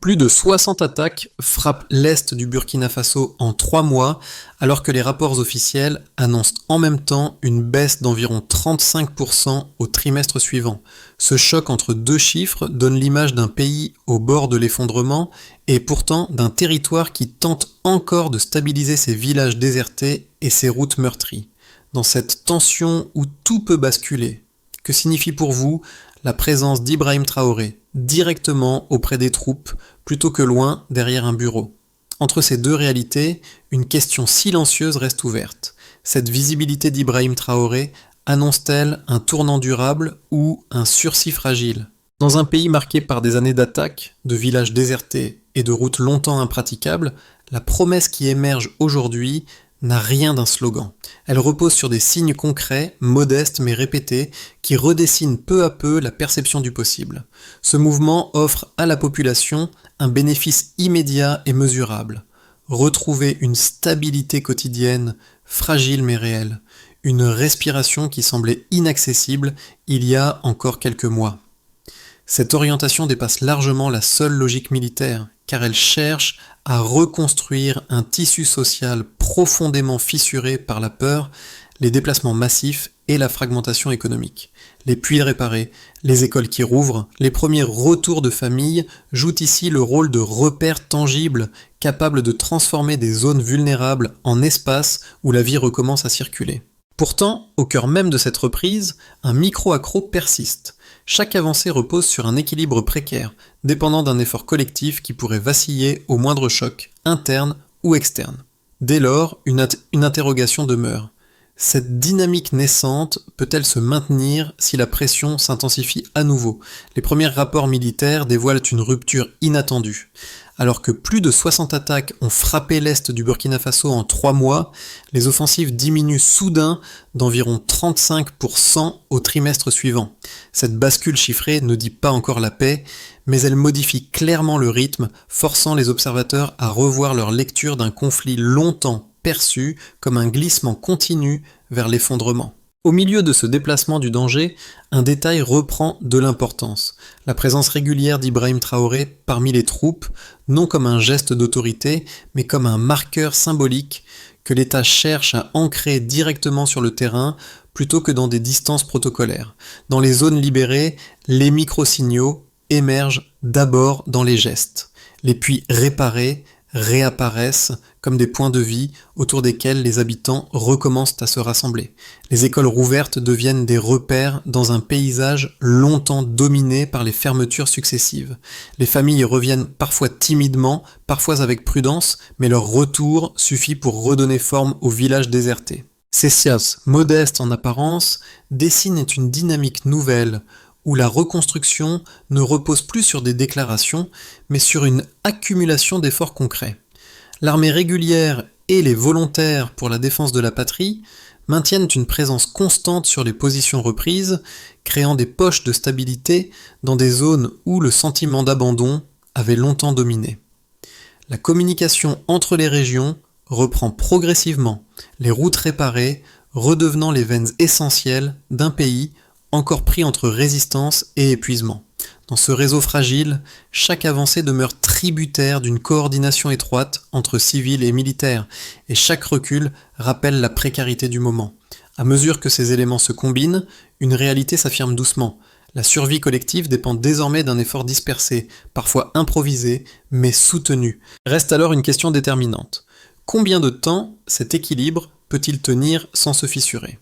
Plus de 60 attaques frappent l'est du Burkina Faso en 3 mois, alors que les rapports officiels annoncent en même temps une baisse d'environ 35% au trimestre suivant. Ce choc entre deux chiffres donne l'image d'un pays au bord de l'effondrement et pourtant d'un territoire qui tente encore de stabiliser ses villages désertés et ses routes meurtries. Dans cette tension où tout peut basculer, que signifie pour vous la présence d'Ibrahim Traoré directement auprès des troupes plutôt que loin derrière un bureau? Entre ces deux réalités, une question silencieuse reste ouverte. Cette visibilité d'Ibrahim Traoré annonce-t-elle un tournant durable ou un sursis fragile? Dans un pays marqué par des années d'attaques, de villages désertés et de routes longtemps impraticables, la promesse qui émerge aujourd'hui n'a rien d'un slogan. Elle repose sur des signes concrets, modestes mais répétés, qui redessinent peu à peu la perception du possible. Ce mouvement offre à la population un bénéfice immédiat et mesurable. Retrouver une stabilité quotidienne, fragile mais réelle. Une respiration qui semblait inaccessible il y a encore quelques mois. Cette orientation dépasse largement la seule logique militaire, car elle cherche à reconstruire un tissu social profondément fissuré par la peur, les déplacements massifs et la fragmentation économique. Les puits réparés, les écoles qui rouvrent, les premiers retours de famille jouent ici le rôle de repères tangibles capables de transformer des zones vulnérables en espaces où la vie recommence à circuler. Pourtant, au cœur même de cette reprise, un micro-accro persiste. Chaque avancée repose sur un équilibre précaire, dépendant d'un effort collectif qui pourrait vaciller au moindre choc, interne ou externe. Dès lors, une interrogation demeure. Cette dynamique naissante peut-elle se maintenir si la pression s'intensifie à nouveau? Les premiers rapports militaires dévoilent une rupture inattendue. Alors que plus de 60 attaques ont frappé l'est du Burkina Faso en 3 mois, les offensives diminuent soudain d'environ 35% au trimestre suivant. Cette bascule chiffrée ne dit pas encore la paix, mais elle modifie clairement le rythme, forçant les observateurs à revoir leur lecture d'un conflit longtemps perçu comme un glissement continu vers l'effondrement. Au milieu de ce déplacement du danger, un détail reprend de l'importance. La présence régulière d'Ibrahim Traoré parmi les troupes, non comme un geste d'autorité, mais comme un marqueur symbolique que l'État cherche à ancrer directement sur le terrain plutôt que dans des distances protocolaires. Dans les zones libérées, les micro-signaux émergent d'abord dans les gestes. Les puits réparés réapparaissent comme des points de vie autour desquels les habitants recommencent à se rassembler. Les écoles rouvertes deviennent des repères dans un paysage longtemps dominé par les fermetures successives. Les familles reviennent parfois timidement, parfois avec prudence, mais leur retour suffit pour redonner forme au village déserté. Ces sias, modestes en apparence, dessinent une dynamique nouvelle, où la reconstruction ne repose plus sur des déclarations, mais sur une accumulation d'efforts concrets. L'armée régulière et les volontaires pour la défense de la patrie maintiennent une présence constante sur les positions reprises, créant des poches de stabilité dans des zones où le sentiment d'abandon avait longtemps dominé. La communication entre les régions reprend progressivement, les routes réparées redevenant les veines essentielles d'un pays encore pris entre résistance et épuisement. Dans ce réseau fragile, chaque avancée demeure tributaire d'une coordination étroite entre civils et militaires, et chaque recul rappelle la précarité du moment. À mesure que ces éléments se combinent, une réalité s'affirme doucement. La survie collective dépend désormais d'un effort dispersé, parfois improvisé, mais soutenu. Reste alors une question déterminante. Combien de temps cet équilibre peut-il tenir sans se fissurer ?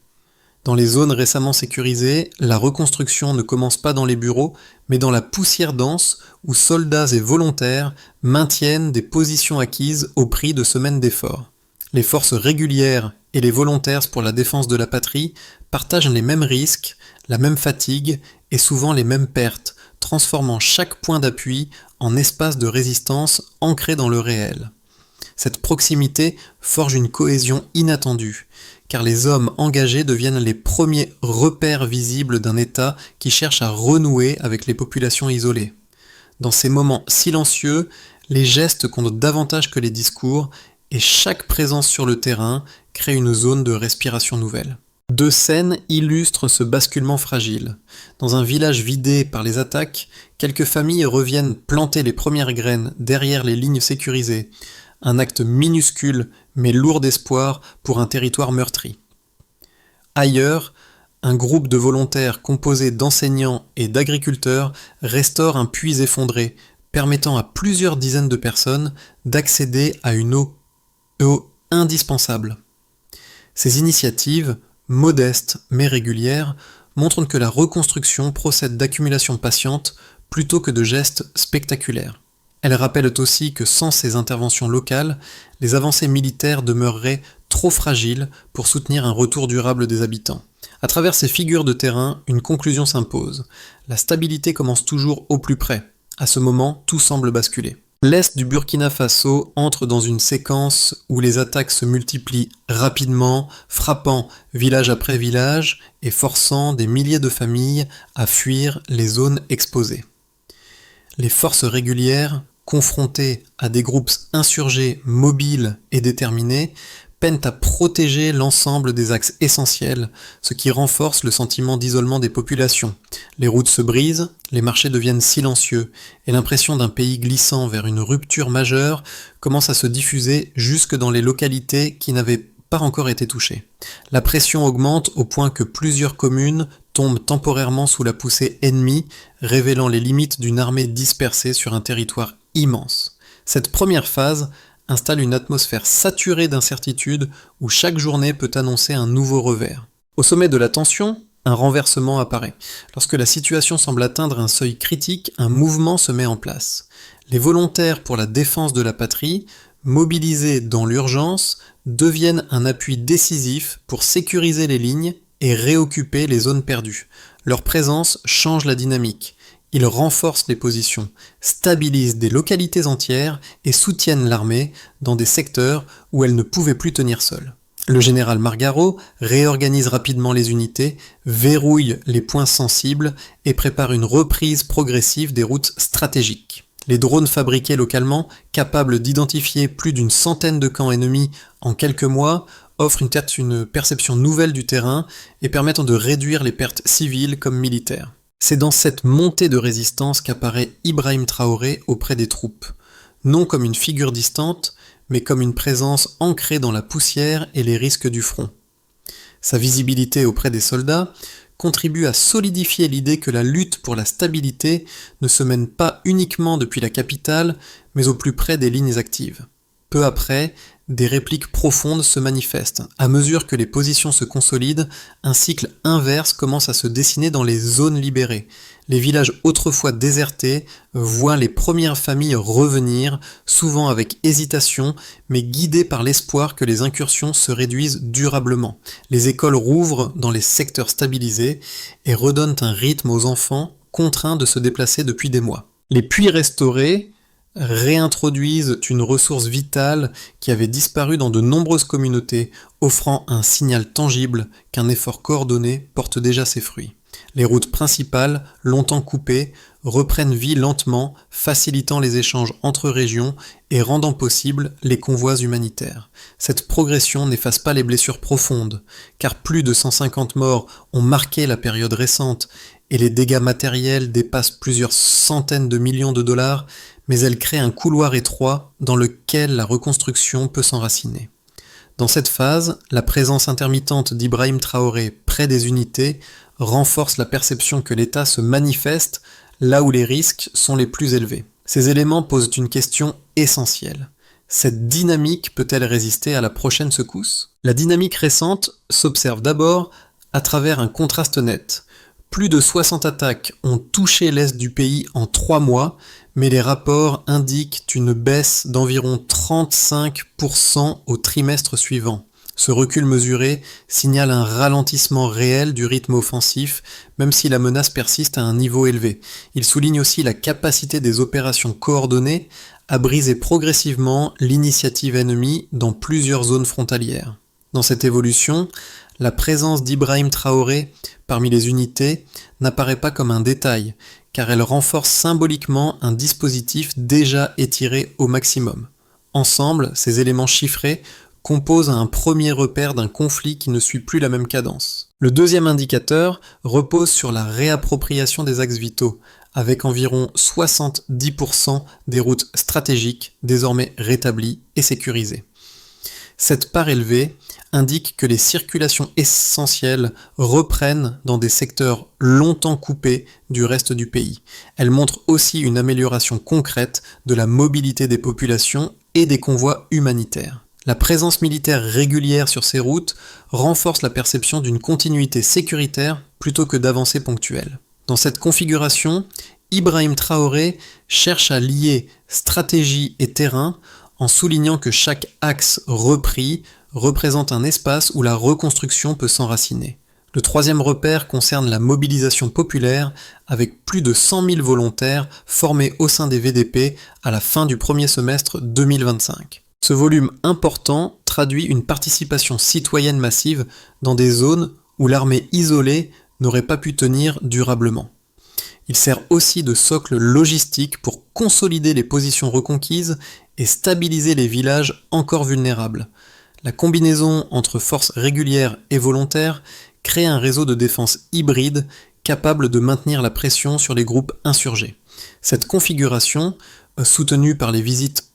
Dans les zones récemment sécurisées, la reconstruction ne commence pas dans les bureaux, mais dans la poussière dense où soldats et volontaires maintiennent des positions acquises au prix de semaines d'efforts. Les forces régulières et les volontaires pour la défense de la patrie partagent les mêmes risques, la même fatigue et souvent les mêmes pertes, transformant chaque point d'appui en espace de résistance ancré dans le réel. Cette proximité forge une cohésion inattendue, car les hommes engagés deviennent les premiers repères visibles d'un État qui cherche à renouer avec les populations isolées. Dans ces moments silencieux, les gestes comptent davantage que les discours, et chaque présence sur le terrain crée une zone de respiration nouvelle. Deux scènes illustrent ce basculement fragile. Dans un village vidé par les attaques, quelques familles reviennent planter les premières graines derrière les lignes sécurisées. Un acte minuscule mais lourd d'espoir pour un territoire meurtri. Ailleurs, un groupe de volontaires composé d'enseignants et d'agriculteurs restaure un puits effondré, permettant à plusieurs dizaines de personnes d'accéder à une eau indispensable. Ces initiatives, modestes mais régulières, montrent que la reconstruction procède d'accumulation patiente plutôt que de gestes spectaculaires. Elles rappellent aussi que sans ces interventions locales, les avancées militaires demeureraient trop fragiles pour soutenir un retour durable des habitants. À travers ces figures de terrain, une conclusion s'impose. La stabilité commence toujours au plus près. À ce moment, tout semble basculer. L'est du Burkina Faso entre dans une séquence où les attaques se multiplient rapidement, frappant village après village et forçant des milliers de familles à fuir les zones exposées. Les forces régulières, confrontées à des groupes insurgés mobiles et déterminés, peinent à protéger l'ensemble des axes essentiels, ce qui renforce le sentiment d'isolement des populations. Les routes se brisent, les marchés deviennent silencieux, et l'impression d'un pays glissant vers une rupture majeure commence à se diffuser jusque dans les localités qui n'avaient pas encore été touchées. La pression augmente au point que plusieurs communes tombent temporairement sous la poussée ennemie, révélant les limites d'une armée dispersée sur un territoire immense. Cette première phase installe une atmosphère saturée d'incertitude où chaque journée peut annoncer un nouveau revers. Au sommet de la tension, un renversement apparaît. Lorsque la situation semble atteindre un seuil critique, un mouvement se met en place. Les volontaires pour la défense de la patrie, mobilisés dans l'urgence, deviennent un appui décisif pour sécuriser les lignes et réoccuper les zones perdues. Leur présence change la dynamique. Ils renforcent les positions, stabilisent des localités entières et soutiennent l'armée dans des secteurs où elle ne pouvait plus tenir seule. Le général Margaro réorganise rapidement les unités, verrouille les points sensibles et prépare une reprise progressive des routes stratégiques. Les drones fabriqués localement, capables d'identifier plus d'une centaine de camps ennemis en quelques mois, offrent une perception nouvelle du terrain et permettent de réduire les pertes civiles comme militaires. C'est dans cette montée de résistance qu'apparaît Ibrahim Traoré auprès des troupes, non comme une figure distante, mais comme une présence ancrée dans la poussière et les risques du front. Sa visibilité auprès des soldats contribue à solidifier l'idée que la lutte pour la stabilité ne se mène pas uniquement depuis la capitale, mais au plus près des lignes actives. Peu après, des répliques profondes se manifestent. À mesure que les positions se consolident, un cycle inverse commence à se dessiner dans les zones libérées. Les villages autrefois désertés voient les premières familles revenir, souvent avec hésitation, mais guidés par l'espoir que les incursions se réduisent durablement. Les écoles rouvrent dans les secteurs stabilisés et redonnent un rythme aux enfants contraints de se déplacer depuis des mois. Les puits restaurés réintroduisent une ressource vitale qui avait disparu dans de nombreuses communautés, offrant un signal tangible qu'un effort coordonné porte déjà ses fruits. Les routes principales, longtemps coupées, reprennent vie lentement, facilitant les échanges entre régions et rendant possible les convois humanitaires. Cette progression n'efface pas les blessures profondes, car plus de 150 morts ont marqué la période récente et les dégâts matériels dépassent plusieurs centaines de millions de dollars, mais elle crée un couloir étroit dans lequel la reconstruction peut s'enraciner. Dans cette phase, la présence intermittente d'Ibrahim Traoré près des unités renforce la perception que l'État se manifeste là où les risques sont les plus élevés. Ces éléments posent une question essentielle. Cette dynamique peut-elle résister à la prochaine secousse ? La dynamique récente s'observe d'abord à travers un contraste net. Plus de 60 attaques ont touché l'est du pays en 3 mois, mais les rapports indiquent une baisse d'environ 35% au trimestre suivant. Ce recul mesuré signale un ralentissement réel du rythme offensif, même si la menace persiste à un niveau élevé. Il souligne aussi la capacité des opérations coordonnées à briser progressivement l'initiative ennemie dans plusieurs zones frontalières. Dans cette évolution, la présence d'Ibrahim Traoré parmi les unités n'apparaît pas comme un détail, car elle renforce symboliquement un dispositif déjà étiré au maximum. Ensemble, ces éléments chiffrés compose un premier repère d'un conflit qui ne suit plus la même cadence. Le deuxième indicateur repose sur la réappropriation des axes vitaux, avec environ 70% des routes stratégiques désormais rétablies et sécurisées. Cette part élevée indique que les circulations essentielles reprennent dans des secteurs longtemps coupés du reste du pays. Elle montre aussi une amélioration concrète de la mobilité des populations et des convois humanitaires. La présence militaire régulière sur ces routes renforce la perception d'une continuité sécuritaire plutôt que d'avancées ponctuelles. Dans cette configuration, Ibrahim Traoré cherche à lier stratégie et terrain en soulignant que chaque axe repris représente un espace où la reconstruction peut s'enraciner. Le troisième repère concerne la mobilisation populaire avec plus de 100 000 volontaires formés au sein des VDP à la fin du premier semestre 2025. Ce volume important traduit une participation citoyenne massive dans des zones où l'armée isolée n'aurait pas pu tenir durablement. Il sert aussi de socle logistique pour consolider les positions reconquises et stabiliser les villages encore vulnérables. La combinaison entre forces régulières et volontaires crée un réseau de défense hybride capable de maintenir la pression sur les groupes insurgés. Cette configuration, soutenue par les visites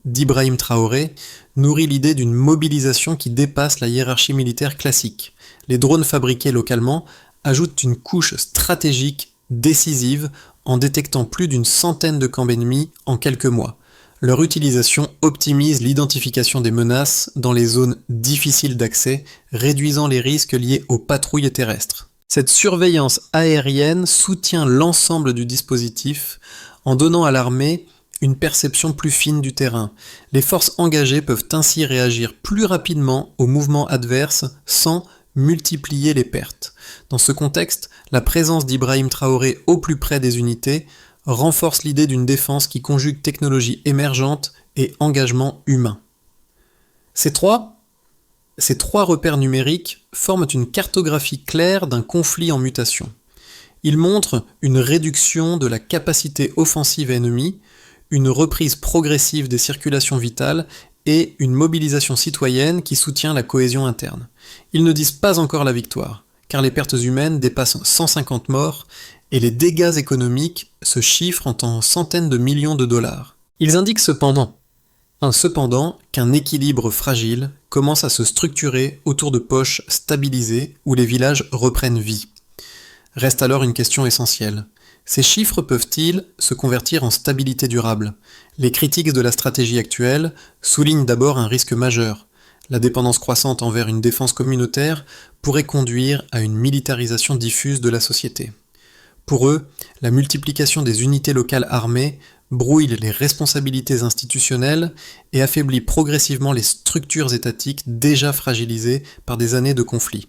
d'Ibrahim Traoré, nourrit l'idée d'une mobilisation qui dépasse la hiérarchie militaire classique. Les drones fabriqués localement ajoutent une couche stratégique décisive en détectant plus d'une centaine de camps ennemis en quelques mois. Leur utilisation optimise l'identification des menaces dans les zones difficiles d'accès, réduisant les risques liés aux patrouilles terrestres. Cette surveillance aérienne soutient l'ensemble du dispositif en donnant à l'armée une perception plus fine du terrain. Les forces engagées peuvent ainsi réagir plus rapidement aux mouvements adverses sans multiplier les pertes. Dans ce contexte, la présence d'Ibrahim Traoré au plus près des unités renforce l'idée d'une défense qui conjugue technologie émergente et engagement humain. Ces trois repères numériques forment une cartographie claire d'un conflit en mutation. Ils montrent une réduction de la capacité offensive ennemie, une reprise progressive des circulations vitales et une mobilisation citoyenne qui soutient la cohésion interne. Ils ne disent pas encore la victoire, car les pertes humaines dépassent 150 morts et les dégâts économiques se chiffrent en centaines de millions de dollars. Ils indiquent cependant qu'un équilibre fragile commence à se structurer autour de poches stabilisées où les villages reprennent vie. Reste alors une question essentielle. Ces chiffres peuvent-ils se convertir en stabilité durable ? Les critiques de la stratégie actuelle soulignent d'abord un risque majeur. La dépendance croissante envers une défense communautaire pourrait conduire à une militarisation diffuse de la société. Pour eux, la multiplication des unités locales armées brouille les responsabilités institutionnelles et affaiblit progressivement les structures étatiques déjà fragilisées par des années de conflits.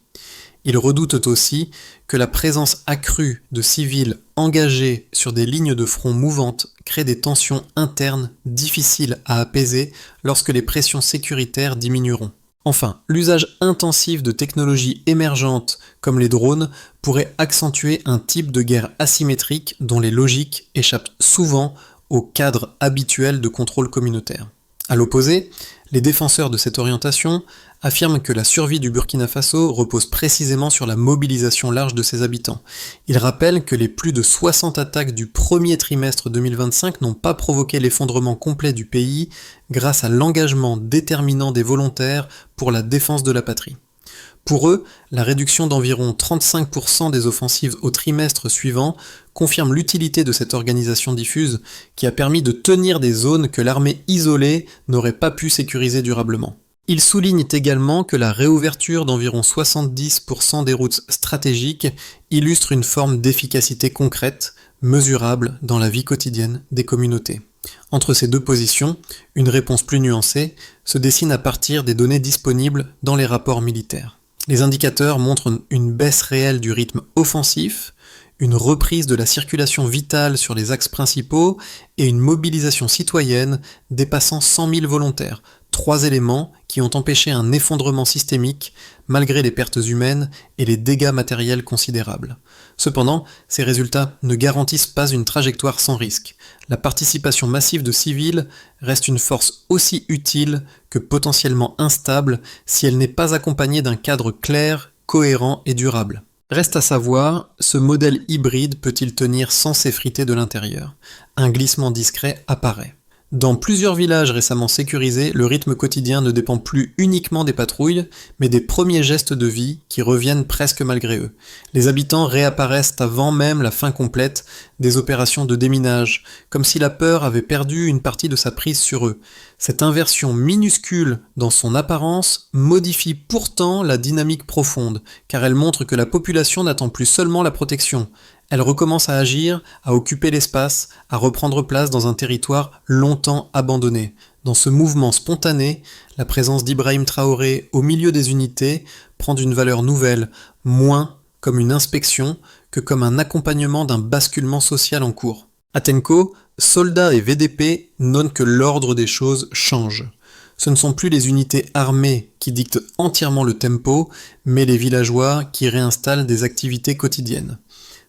Ils redoutent aussi que la présence accrue de civils engagés sur des lignes de front mouvantes crée des tensions internes difficiles à apaiser lorsque les pressions sécuritaires diminueront. Enfin, l'usage intensif de technologies émergentes comme les drones pourrait accentuer un type de guerre asymétrique dont les logiques échappent souvent au cadre habituel de contrôle communautaire. À l'opposé, les défenseurs de cette orientation affirment que la survie du Burkina Faso repose précisément sur la mobilisation large de ses habitants. Ils rappellent que les plus de 60 attaques du premier trimestre 2025 n'ont pas provoqué l'effondrement complet du pays grâce à l'engagement déterminant des volontaires pour la défense de la patrie. Pour eux, la réduction d'environ 35% des offensives au trimestre suivant confirme l'utilité de cette organisation diffuse qui a permis de tenir des zones que l'armée isolée n'aurait pas pu sécuriser durablement. Ils soulignent également que la réouverture d'environ 70% des routes stratégiques illustre une forme d'efficacité concrète, mesurable dans la vie quotidienne des communautés. Entre ces deux positions, une réponse plus nuancée se dessine à partir des données disponibles dans les rapports militaires. Les indicateurs montrent une baisse réelle du rythme offensif, une reprise de la circulation vitale sur les axes principaux et une mobilisation citoyenne dépassant 100 000 volontaires, 3 éléments qui ont empêché un effondrement systémique malgré les pertes humaines et les dégâts matériels considérables. Cependant, ces résultats ne garantissent pas une trajectoire sans risque. La participation massive de civils reste une force aussi utile que potentiellement instable si elle n'est pas accompagnée d'un cadre clair, cohérent et durable. Reste à savoir, ce modèle hybride peut-il tenir sans s'effriter de l'intérieur? Un glissement discret apparaît. Dans plusieurs villages récemment sécurisés, le rythme quotidien ne dépend plus uniquement des patrouilles, mais des premiers gestes de vie qui reviennent presque malgré eux. Les habitants réapparaissent avant même la fin complète des opérations de déminage, comme si la peur avait perdu une partie de sa prise sur eux. Cette inversion minuscule dans son apparence modifie pourtant la dynamique profonde, car elle montre que la population n'attend plus seulement la protection. Elle recommence à agir, à occuper l'espace, à reprendre place dans un territoire longtemps abandonné. Dans ce mouvement spontané, la présence d'Ibrahim Traoré au milieu des unités prend une valeur nouvelle, moins comme une inspection que comme un accompagnement d'un basculement social en cours. À Tenko, soldats et VDP notent que l'ordre des choses change. Ce ne sont plus les unités armées qui dictent entièrement le tempo, mais les villageois qui réinstallent des activités quotidiennes.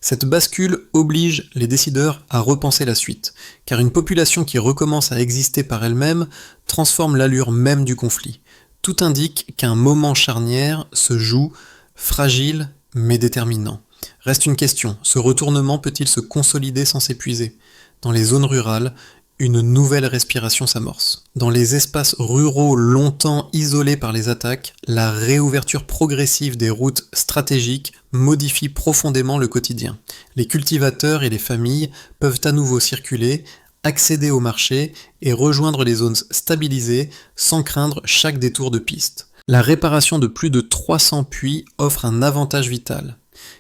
Cette bascule oblige les décideurs à repenser la suite, car une population qui recommence à exister par elle-même transforme l'allure même du conflit. Tout indique qu'un moment charnière se joue, fragile mais déterminant. Reste une question, ce retournement peut-il se consolider sans s'épuiser? Dans les zones rurales, une nouvelle respiration s'amorce. Dans les espaces ruraux longtemps isolés par les attaques, la réouverture progressive des routes stratégiques modifie profondément le quotidien. Les cultivateurs et les familles peuvent à nouveau circuler, accéder au marché et rejoindre les zones stabilisées sans craindre chaque détour de piste. La réparation de plus de 300 puits offre un avantage vital,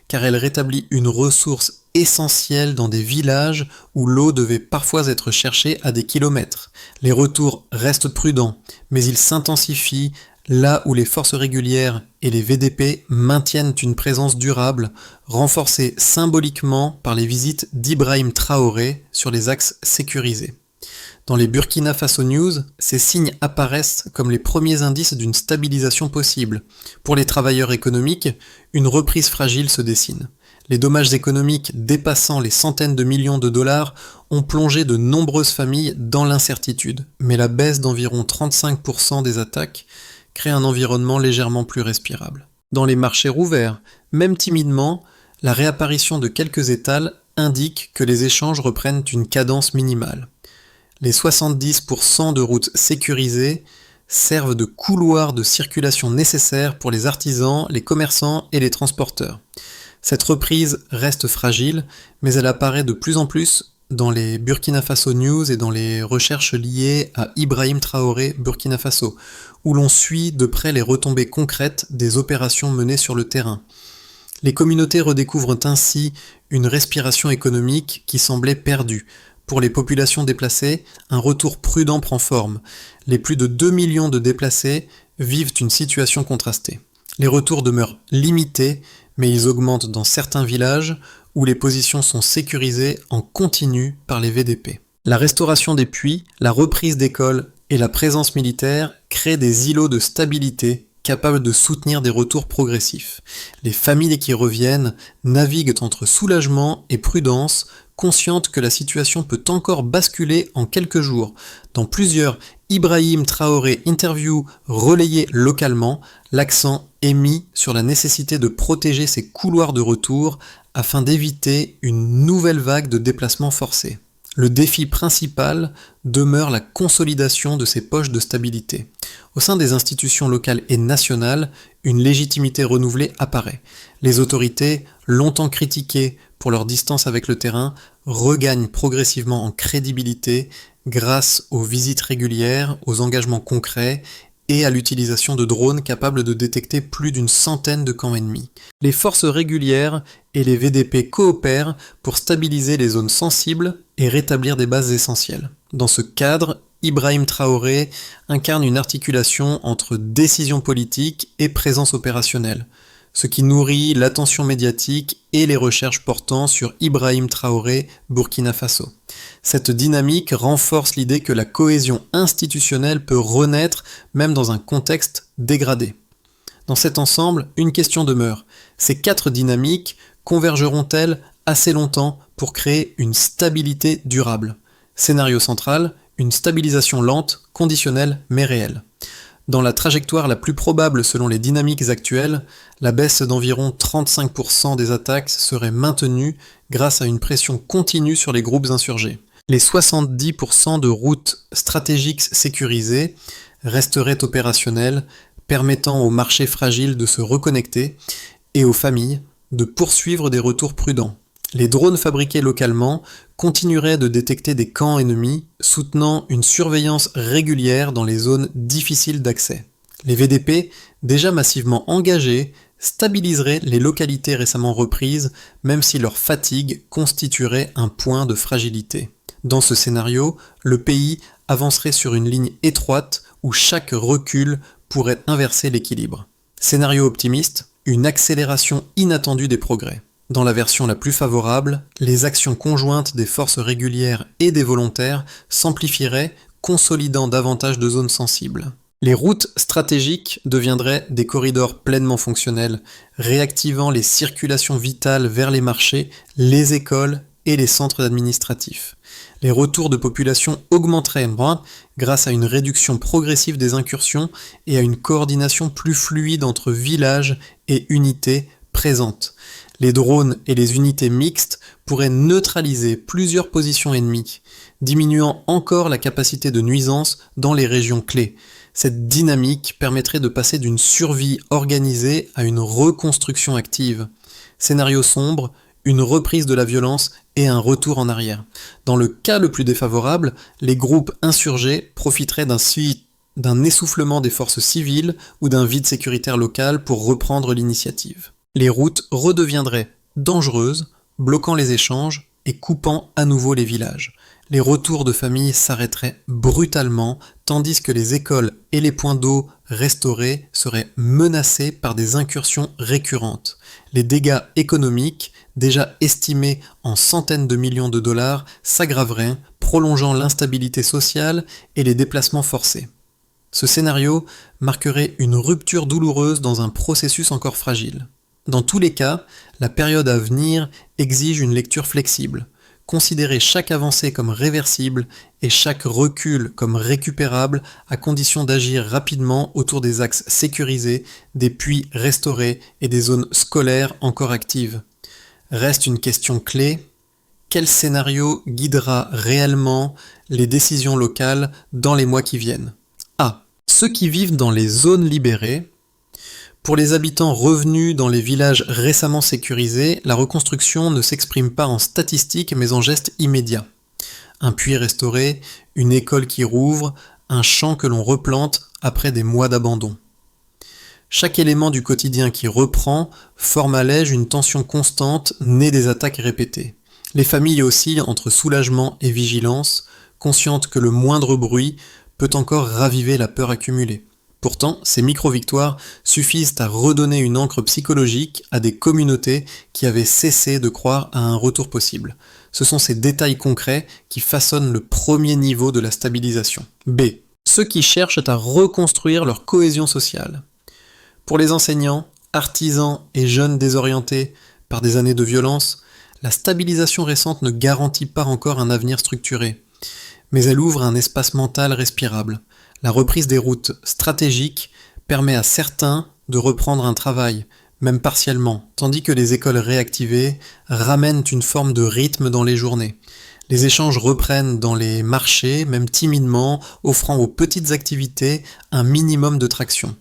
car elle rétablit une ressource essentielle dans des villages où l'eau devait parfois être cherchée à des kilomètres. Les retours restent prudents, mais ils s'intensifient là où les forces régulières et les VDP maintiennent une présence durable, renforcée symboliquement par les visites d'Ibrahim Traoré sur les axes sécurisés. Dans les Burkina Faso News, ces signes apparaissent comme les premiers indices d'une stabilisation possible. Pour les travailleurs économiques, une reprise fragile se dessine. Les dommages économiques dépassant les centaines de millions de dollars ont plongé de nombreuses familles dans l'incertitude. Mais la baisse d'environ 35% des attaques crée un environnement légèrement plus respirable. Dans les marchés rouverts, même timidement, la réapparition de quelques étals indique que les échanges reprennent une cadence minimale. Les 70% de routes sécurisées servent de couloirs de circulation nécessaires pour les artisans, les commerçants et les transporteurs. Cette reprise reste fragile, mais elle apparaît de plus en plus dans les Burkina Faso News et dans les recherches liées à Ibrahim Traoré Burkina Faso, où l'on suit de près les retombées concrètes des opérations menées sur le terrain. Les communautés redécouvrent ainsi une respiration économique qui semblait perdue. Pour les populations déplacées, un retour prudent prend forme. Les plus de 2 millions de déplacés vivent une situation contrastée. Les retours demeurent limités, mais ils augmentent dans certains villages où les positions sont sécurisées en continu par les VDP. La restauration des puits, la reprise d'écoles et la présence militaire créent des îlots de stabilité capables de soutenir des retours progressifs. Les familles qui reviennent naviguent entre soulagement et prudence, conscientes que la situation peut encore basculer en quelques jours. Dans plusieurs Ibrahim Traoré interviews relayées localement, l'accent est mis sur la nécessité de protéger ces couloirs de retour afin d'éviter une nouvelle vague de déplacements forcés. Le défi principal demeure la consolidation de ces poches de stabilité. Au sein des institutions locales et nationales, une légitimité renouvelée apparaît. Les autorités, longtemps critiquées pour leur distance avec le terrain, regagnent progressivement en crédibilité grâce aux visites régulières, aux engagements concrets et à l'utilisation de drones capables de détecter plus d'une centaine de camps ennemis. Les forces régulières et les VDP coopèrent pour stabiliser les zones sensibles et rétablir des bases essentielles. Dans ce cadre, Ibrahim Traoré incarne une articulation entre décision politique et présence opérationnelle. ce qui nourrit l'attention médiatique et les recherches portant sur Ibrahim Traoré, Burkina Faso. Cette dynamique renforce l'idée que la cohésion institutionnelle peut renaître même dans un contexte dégradé. Dans cet ensemble, une question demeure. Ces 4 dynamiques convergeront-elles assez longtemps pour créer une stabilité durable? Scénario central, une stabilisation lente, conditionnelle mais réelle. Dans la trajectoire la plus probable selon les dynamiques actuelles, la baisse d'environ 35% des attaques serait maintenue grâce à une pression continue sur les groupes insurgés. Les 70% de routes stratégiques sécurisées resteraient opérationnelles, permettant aux marchés fragiles de se reconnecter et aux familles de poursuivre des retours prudents. Les drones fabriqués localement continueraient de détecter des camps ennemis, soutenant une surveillance régulière dans les zones difficiles d'accès. Les VDP, déjà massivement engagés, stabiliseraient les localités récemment reprises, même si leur fatigue constituerait un point de fragilité. Dans ce scénario, le pays avancerait sur une ligne étroite où chaque recul pourrait inverser l'équilibre. Scénario optimiste, une accélération inattendue des progrès. Dans la version la plus favorable, les actions conjointes des forces régulières et des volontaires s'amplifieraient, consolidant davantage de zones sensibles. Les routes stratégiques deviendraient des corridors pleinement fonctionnels, réactivant les circulations vitales vers les marchés, les écoles et les centres administratifs. Les retours de population augmenteraient grâce à une réduction progressive des incursions et à une coordination plus fluide entre villages et unités présentes. Les drones et les unités mixtes pourraient neutraliser plusieurs positions ennemies, diminuant encore la capacité de nuisance dans les régions clés. Cette dynamique permettrait de passer d'une survie organisée à une reconstruction active. Scénario sombre, une reprise de la violence et un retour en arrière. Dans le cas le plus défavorable, les groupes insurgés profiteraient d'un essoufflement des forces civiles ou d'un vide sécuritaire local pour reprendre l'initiative. Les routes redeviendraient dangereuses, bloquant les échanges et coupant à nouveau les villages. Les retours de famille s'arrêteraient brutalement, tandis que les écoles et les points d'eau restaurés seraient menacés par des incursions récurrentes. Les dégâts économiques, déjà estimés en centaines de millions de dollars, s'aggraveraient, prolongeant l'instabilité sociale et les déplacements forcés. Ce scénario marquerait une rupture douloureuse dans un processus encore fragile. Dans tous les cas, la période à venir exige une lecture flexible. Considérer chaque avancée comme réversible et chaque recul comme récupérable à condition d'agir rapidement autour des axes sécurisés, des puits restaurés et des zones scolaires encore actives. Reste une question clé: quel scénario guidera réellement les décisions locales dans les mois qui viennent? A. Ceux qui vivent dans les zones libérées. Pour les habitants revenus dans les villages récemment sécurisés, la reconstruction ne s'exprime pas en statistiques mais en gestes immédiats. Un puits restauré, une école qui rouvre, un champ que l'on replante après des mois d'abandon. Chaque élément du quotidien qui reprend forme à l'ège une tension constante née des attaques répétées. Les familles oscillent entre soulagement et vigilance, conscientes que le moindre bruit peut encore raviver la peur accumulée. Pourtant, ces micro-victoires suffisent à redonner une ancre psychologique à des communautés qui avaient cessé de croire à un retour possible. Ce sont ces détails concrets qui façonnent le premier niveau de la stabilisation. B. Ceux qui cherchent à reconstruire leur cohésion sociale. Pour les enseignants, artisans et jeunes désorientés par des années de violence, la stabilisation récente ne garantit pas encore un avenir structuré, mais elle ouvre un espace mental respirable. La reprise des routes stratégiques permet à certains de reprendre un travail, même partiellement, tandis que les écoles réactivées ramènent une forme de rythme dans les journées. Les échanges reprennent dans les marchés, même timidement, offrant aux petites activités un minimum de traction.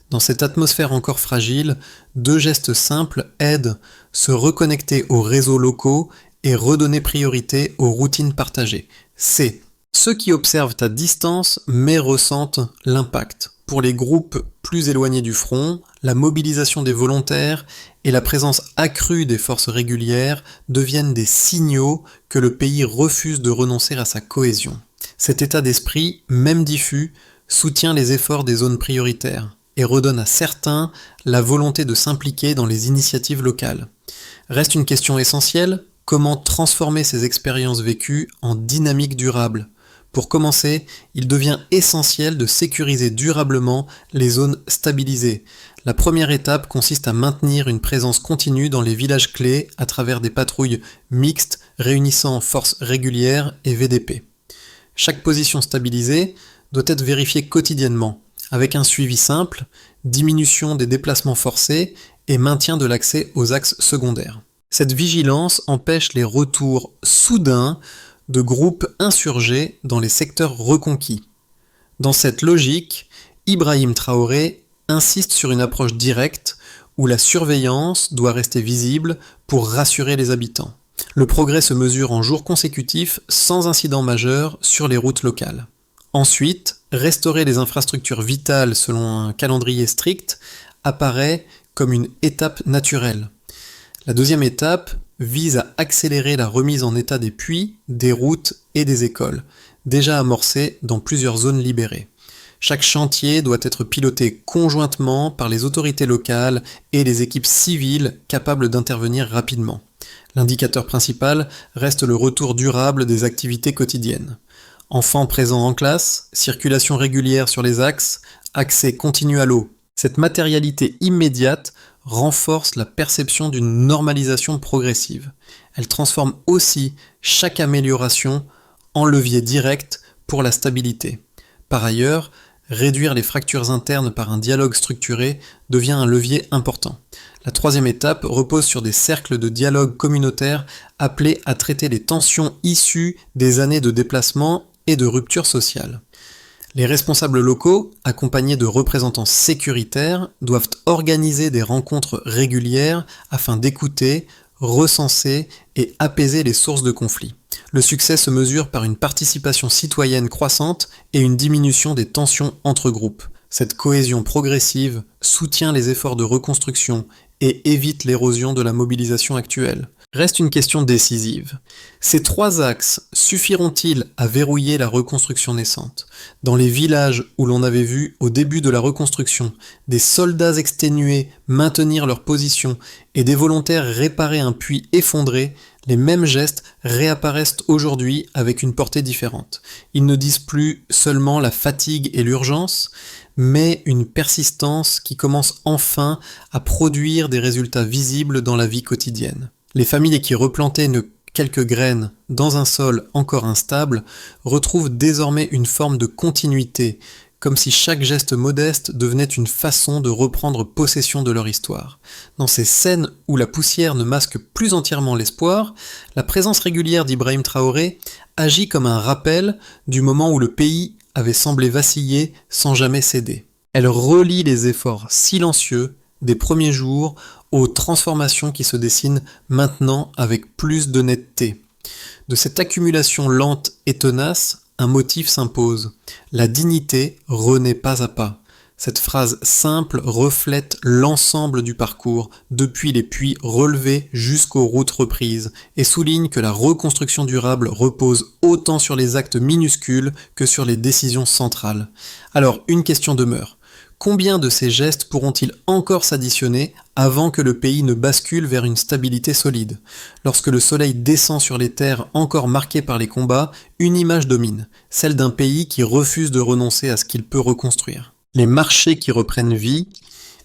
Dans cette atmosphère encore fragile, 2 gestes simples aident: se reconnecter aux réseaux locaux et redonner priorité aux routines partagées. C. Ceux qui observent à distance mais ressentent l'impact. Pour les groupes plus éloignés du front, la mobilisation des volontaires et la présence accrue des forces régulières deviennent des signaux que le pays refuse de renoncer à sa cohésion. Cet état d'esprit, même diffus, soutient les efforts des zones prioritaires. et redonne à certains la volonté de s'impliquer dans les initiatives locales. Reste une question essentielle, comment transformer ces expériences vécues en dynamique durable ? Pour commencer, il devient essentiel de sécuriser durablement les zones stabilisées. La première étape consiste à maintenir une présence continue dans les villages clés à travers des patrouilles mixtes réunissant forces régulières et VDP. Chaque position stabilisée doit être vérifiée quotidiennement, avec un suivi simple, diminution des déplacements forcés et maintien de l'accès aux axes secondaires. Cette vigilance empêche les retours soudains de groupes insurgés dans les secteurs reconquis. Dans cette logique, Ibrahim Traoré insiste sur une approche directe où la surveillance doit rester visible pour rassurer les habitants. Le progrès se mesure en jours consécutifs sans incident majeur sur les routes locales. Ensuite, restaurer les infrastructures vitales selon un calendrier strict apparaît comme une étape naturelle. La deuxième étape vise à accélérer la remise en état des puits, des routes et des écoles, déjà amorcées dans plusieurs zones libérées. Chaque chantier doit être piloté conjointement par les autorités locales et les équipes civiles capables d'intervenir rapidement. L'indicateur principal reste le retour durable des activités quotidiennes. Enfants présents en classe, circulation régulière sur les axes, accès continu à l'eau. Cette matérialité immédiate renforce la perception d'une normalisation progressive. Elle transforme aussi chaque amélioration en levier direct pour la stabilité. Par ailleurs, réduire les fractures internes par un dialogue structuré devient un levier important. La troisième étape repose sur des cercles de dialogue communautaire appelés à traiter les tensions issues des années de déplacement et de rupture sociale. Les responsables locaux, accompagnés de représentants sécuritaires, doivent organiser des rencontres régulières afin d'écouter, recenser et apaiser les sources de conflits. Le succès se mesure par une participation citoyenne croissante et une diminution des tensions entre groupes. Cette cohésion progressive soutient les efforts de reconstruction et évite l'érosion de la mobilisation actuelle. Reste une question décisive. Ces trois axes suffiront-ils à verrouiller la reconstruction naissante ? Dans les villages où l'on avait vu au début de la reconstruction des soldats exténués maintenir leur position et des volontaires réparer un puits effondré, les mêmes gestes réapparaissent aujourd'hui avec une portée différente. Ils ne disent plus seulement la fatigue et l'urgence, mais une persistance qui commence enfin à produire des résultats visibles dans la vie quotidienne. Les familles qui replantaient quelques graines dans un sol encore instable retrouvent désormais une forme de continuité, comme si chaque geste modeste devenait une façon de reprendre possession de leur histoire. Dans ces scènes où la poussière ne masque plus entièrement l'espoir, la présence régulière d'Ibrahim Traoré agit comme un rappel du moment où le pays avait semblé vaciller sans jamais céder. Elle relie les efforts silencieux des premiers jours aux transformations qui se dessinent maintenant avec plus de netteté. De cette accumulation lente et tenace, un motif s'impose. La dignité renaît pas à pas. Cette phrase simple reflète l'ensemble du parcours, depuis les puits relevés jusqu'aux routes reprises, et souligne que la reconstruction durable repose autant sur les actes minuscules que sur les décisions centrales. Alors, une question demeure. Combien de ces gestes pourront-ils encore s'additionner avant que le pays ne bascule vers une stabilité solide ? Lorsque le soleil descend sur les terres encore marquées par les combats, une image domine, celle d'un pays qui refuse de renoncer à ce qu'il peut reconstruire. Les marchés qui reprennent vie,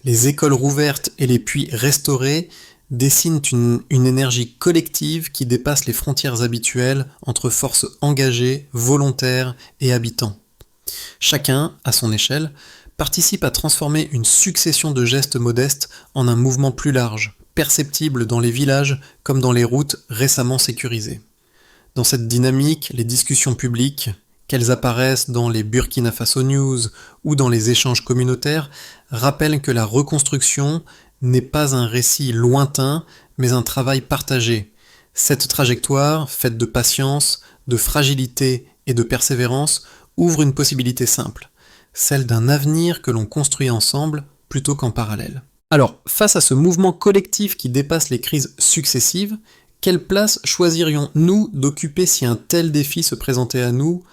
les écoles rouvertes et les puits restaurés dessinent une énergie collective qui dépasse les frontières habituelles entre forces engagées, volontaires et habitants. Chacun, à son échelle, participe à transformer une succession de gestes modestes en un mouvement plus large, perceptible dans les villages comme dans les routes récemment sécurisées. Dans cette dynamique, les discussions publiques, qu'elles apparaissent dans les Burkina Faso News ou dans les échanges communautaires, rappellent que la reconstruction n'est pas un récit lointain, mais un travail partagé. Cette trajectoire, faite de patience, de fragilité et de persévérance, ouvre une possibilité simple, celle d'un avenir que l'on construit ensemble plutôt qu'en parallèle. Alors, face à ce mouvement collectif qui dépasse les crises successives, quelle place choisirions-nous d'occuper si un tel défi se présentait à nous